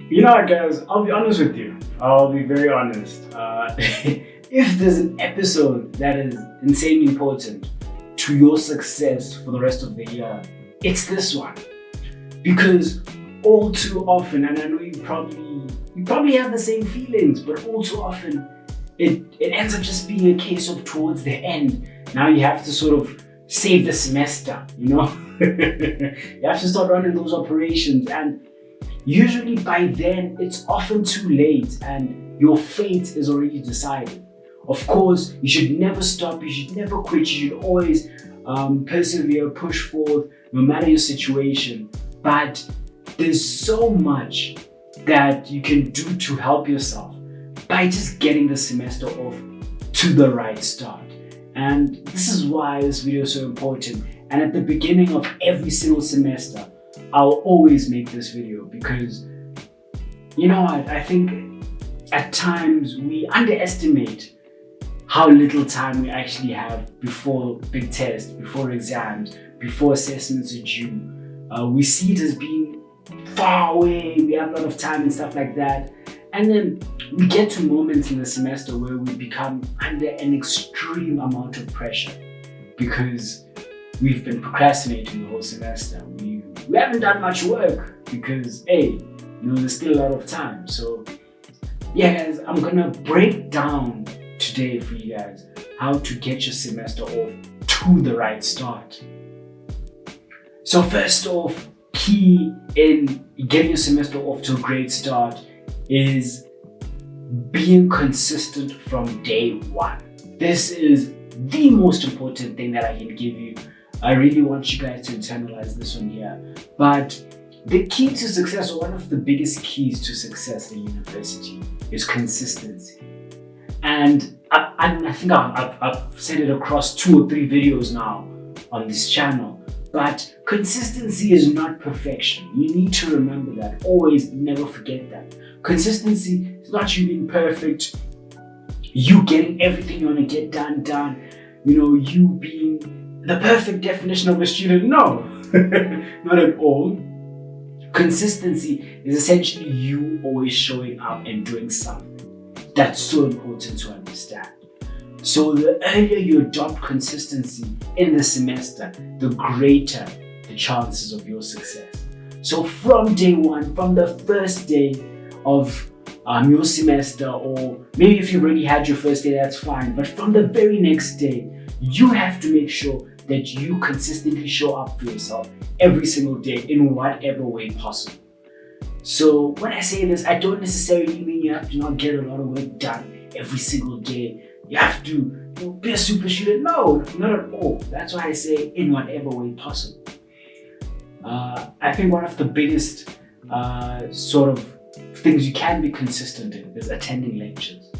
You know what, guys? I'll be honest with you. I'll be very honest. If there's an episode that is insanely important to your success for the rest of the year, it's this one. Because all too often, and I know you probably have the same feelings, but all too often, it ends up just being a case of towards the end. Now you have to sort of save the semester, you know? You have to start running those operations, and usually by then it's often too late and your fate is already decided. Of course, you should never stop, you should never quit, you should always persevere, push forward, no matter your situation. But there's so much that you can do to help yourself by just getting the semester off to the right start. And this is why this video is so important. And at the beginning of every single semester, I'll always make this video because, you know what, I think at times we underestimate how little time we actually have before big tests, before exams, before assessments are due. We see it as being far away, we have a lot of time and stuff like that. And then we get to moments in the semester where we become under an extreme amount of pressure because we've been procrastinating the whole semester. We haven't done much work because, hey, there's still a lot of time. So, yeah, guys, I'm gonna break down today for you guys how to get your semester off to the right start. So, first off, key in getting your semester off to a great start is being consistent from day one. This is the most important thing that I can give you. I really want you guys to internalize this one here. But the key to success, or one of the biggest keys to success in university, is consistency. And I think I've said it across 2 or 3 videos now on this channel. But consistency is not perfection. You need to remember that. Always never forget that. Consistency is not you being perfect, you getting everything you want to get done, you being the perfect definition of a student. No, not at all. Consistency is essentially you always showing up and doing something. That's so important to understand. So the earlier you adopt consistency in the semester, the greater the chances of your success. So from day one, from the first day of your semester, or maybe if you've already had your first day, that's fine. But from the very next day, you have to make sure that you consistently show up for yourself every single day in whatever way possible. So when I say this, I don't necessarily mean you have to not get a lot of work done every single day. You have to be a super student. No, not at all. That's why I say in whatever way possible. I think one of the biggest sort of things you can be consistent in is attending lectures.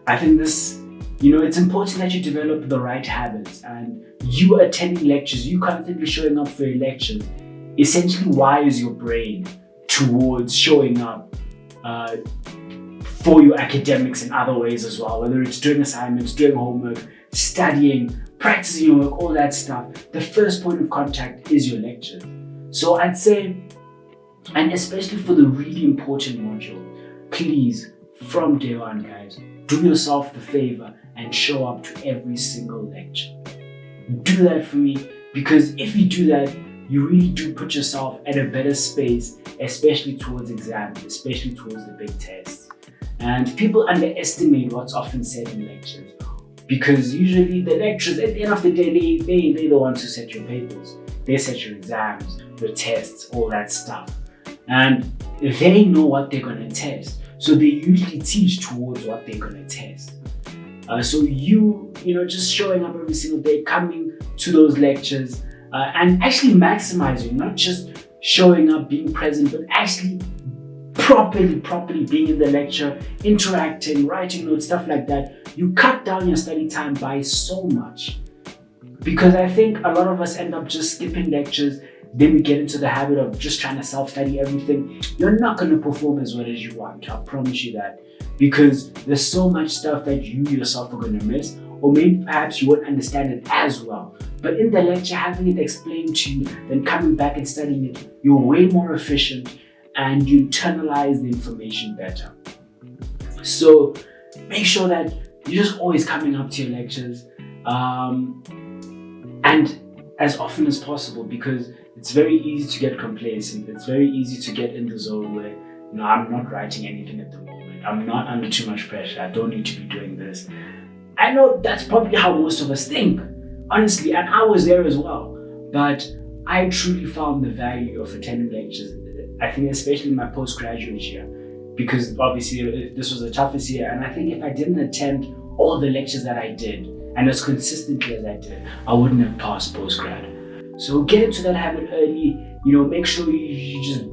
I think this, it's important that you develop the right habits, and you attending lectures, you constantly showing up for your lectures, essentially wires your brain towards showing up for your academics in other ways as well, whether it's doing assignments, doing homework, studying, practicing your work, all that stuff. The first point of contact is your lecture. So I'd say, and especially for the really important module, please, from day one, guys, do yourself the favor and show up to every single lecture. Do that for me, because if you do that, you really do put yourself at a better space, especially towards exams, especially towards the big tests. And people underestimate what's often said in lectures, because usually the lecturers, at the end of the day, they're the ones who set your papers. They set your exams, your tests, all that stuff. And they know what they're going to test. So they usually teach towards what they're going to test. So just showing up every single day, coming to those lectures, and actually maximizing, not just showing up, being present, but actually properly being in the lecture, interacting, writing notes, stuff like that. You cut down your study time by so much. Because I think a lot of us end up just skipping lectures, then we get into the habit of just trying to self-study everything. You're not going to perform as well as you want, I promise you that. Because there's so much stuff that you yourself are going to miss, or maybe perhaps you won't understand it as well. But in the lecture, having it explained to you, then coming back and studying it, you're way more efficient, and you internalize the information better. So make sure that you're just always coming up to your lectures, and as often as possible, because it's very easy to get complacent. It's very easy to get in the zone where, I'm not writing anything at the moment. I'm not under too much pressure. I don't need to be doing this. I know that's probably how most of us think, honestly, and I was there as well. But I truly found the value of attending lectures. I think especially in my postgraduate year, because obviously this was the toughest year, and I think if I didn't attend all the lectures that I did, and as consistently as I did, I wouldn't have passed postgrad. So get into that habit early, make sure you just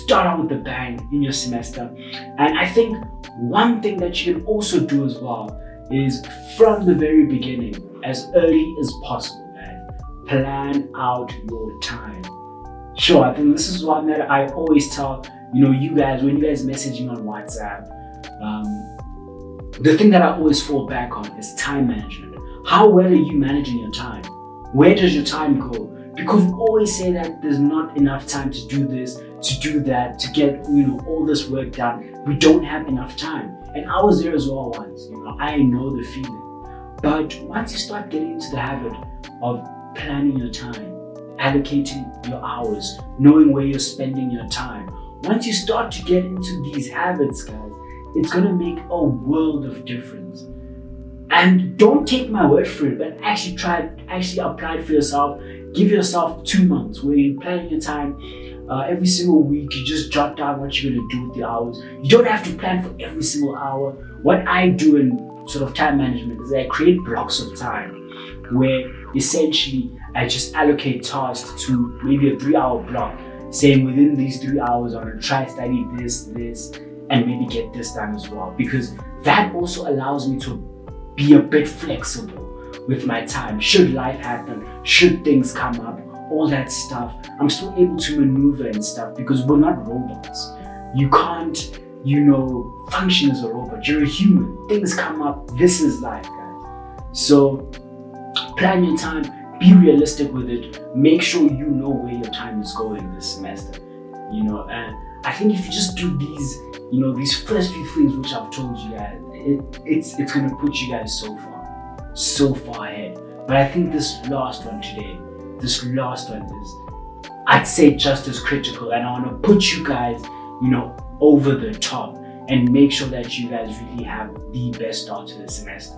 start out with a bang in your semester. And I think one thing that you can also do as well is from the very beginning, as early as possible, guys, plan out your time. Sure, I think this is one that I always tell, you guys, when you guys message me on WhatsApp, the thing that I always fall back on is time management. How well are you managing your time? Where does your time go? Because we always say that there's not enough time to do this, to do that, to get all this work done. We don't have enough time. And I was there as well once. I know the feeling. But once you start getting into the habit of planning your time, allocating your hours, knowing where you're spending your time, once you start to get into these habits, guys, it's gonna make a world of difference. And don't take my word for it, but actually apply it for yourself. Give yourself 2 months where you're planning your time. Every single week, you just jot down what you're gonna do with the hours. You don't have to plan for every single hour. What I do in sort of time management is I create blocks of time where essentially I just allocate tasks to maybe a 3-hour block, saying within these 3 hours I'm gonna try study this, and maybe get this done as well. Because that also allows me to be a bit flexible with my time. Should life happen, should things come up, all that stuff, I'm still able to maneuver and stuff, because we're not robots. You can't, function as a robot. You're a human. Things come up. This is life, guys. So plan your time, be realistic with it. Make sure you know where your time is going this semester. And I think if you just do these, these first few things which I've told you guys, it's gonna put you guys so far ahead. But I think this last one today, is, I'd say, just as critical, and I want to put you guys, over the top and make sure that you guys really have the best start to the semester.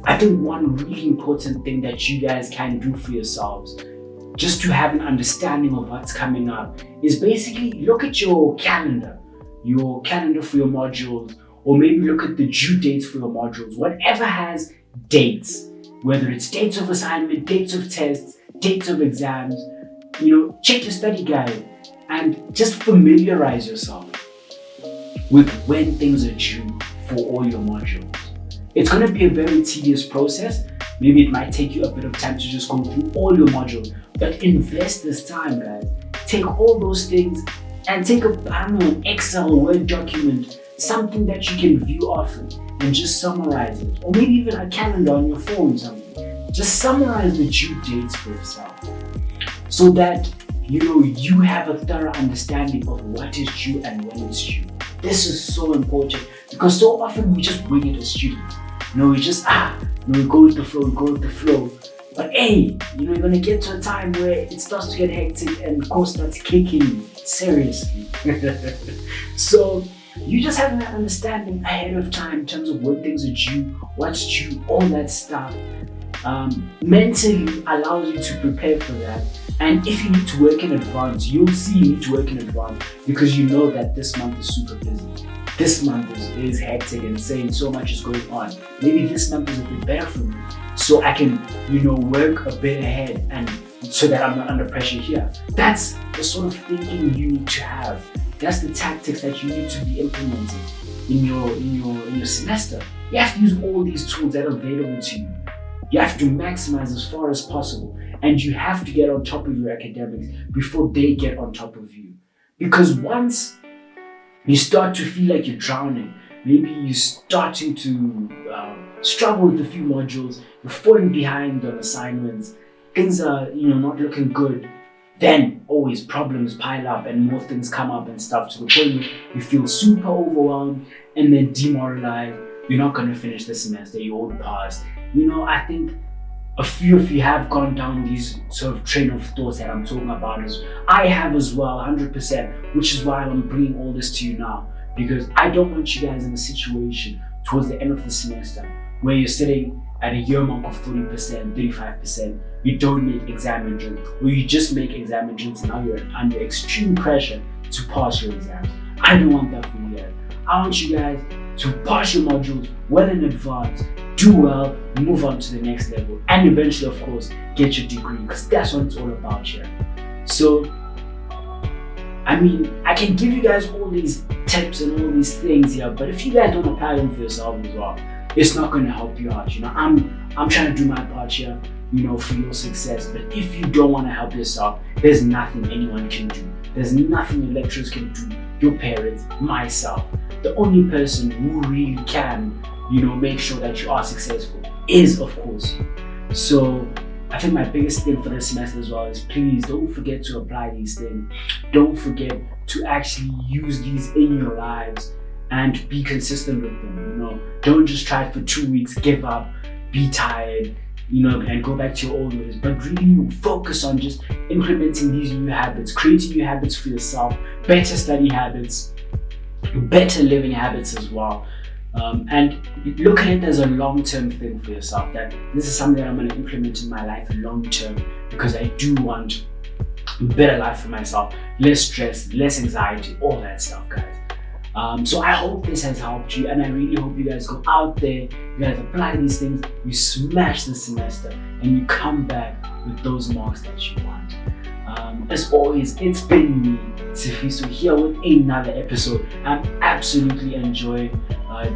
I think one really important thing that you guys can do for yourselves, just to have an understanding of what's coming up, is basically look at your calendar for your modules, or maybe look at the due dates for your modules, whatever has dates, whether it's dates of assignment, dates of tests, dates of exams. Check your study guide and just familiarize yourself with when things are due for all your modules. It's going to be a very tedious process. Maybe it might take you a bit of time to just go through all your modules, but invest this time, guys. Take all those things and take an Excel or Word document, something that you can view often, and just summarize it. Or maybe even a calendar on your phone, something. Just summarize the due dates for yourself, so that you have a thorough understanding of what is due and when it's due. This is so important, because so often we just wing it as students. We just we go with the flow. But hey, you're gonna get to a time where it starts to get hectic and the course starts kicking you seriously. So you just having that understanding ahead of time in terms of when things are due, what's due, all that stuff, mentally allows you to prepare for that. And if you need to work in advance, you'll see you need to work in advance, because you know that this month is super busy. This month is hectic, insane, so much is going on. Maybe this month is a bit better for me, so I can, work a bit ahead, and so that I'm not under pressure here. That's the sort of thinking you need to have. That's the tactics that you need to be implementing in your semester. You have to use all these tools that are available to you. You have to maximize as far as possible, and you have to get on top of your academics before they get on top of you. Because once you start to feel like you're drowning, maybe you're starting to struggle with a few modules, you're falling behind on assignments, things are not looking good, then always problems pile up and more things come up and stuff, to the point where you feel super overwhelmed and then demoralized. You're not going to finish the semester, you won't pass. I think a few of you have gone down these sort of train of thoughts that I'm talking about. I have as well, 100%, which is why I'm bringing all this to you now, because I don't want you guys in a situation towards the end of the semester where you're sitting at a year mark of 40%, 35%, you don't make exam entrance, or you just make exam entrance and now you're under extreme pressure to pass your exams. I don't want that for you guys. I want you guys to pass your modules well in advance, do well, move on to the next level, and eventually, of course, get your degree, because that's what it's all about here. So, I can give you guys all these tips and all these things here, but if you guys don't apply them for yourself as well, it's not going to help you out. I'm trying to do my part here, for your success. But if you don't want to help yourself, there's nothing anyone can do. There's nothing your lecturers can do, your parents, myself. The only person who really can, make sure that you are successful is, of course, you. So I think my biggest thing for this semester as well is, please don't forget to apply these things. Don't forget to actually use these in your lives and be consistent with them. Don't just try it for 2 weeks, give up, be tired, and go back to your old ways, but really focus on just implementing these new habits, creating new habits for yourself, better study habits, better living habits as well. And look at it as a long-term thing for yourself, that this is something that I'm going to implement in my life long-term, because I do want a better life for myself, less stress, less anxiety, all that stuff, guys. So I hope this has helped you, and I really hope you guys go out there, you guys apply these things, you smash the semester, and you come back with those marks that you want. As always, it's been me, Sifiso, here with another episode. I'm absolutely enjoying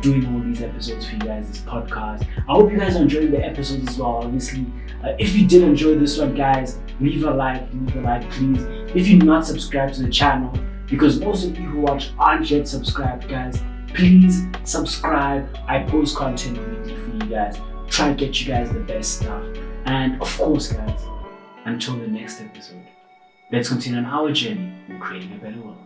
doing all these episodes for you guys, this podcast. I hope you guys are enjoying the episodes as well, obviously. If you did enjoy this one, guys, leave a like, please. If you're not subscribed to the channel, because most of you who watch aren't yet subscribed, guys, please subscribe. I post content weekly for you guys, try to get you guys the best stuff. And of course, guys, until the next episode, let's continue on our journey in creating a better world.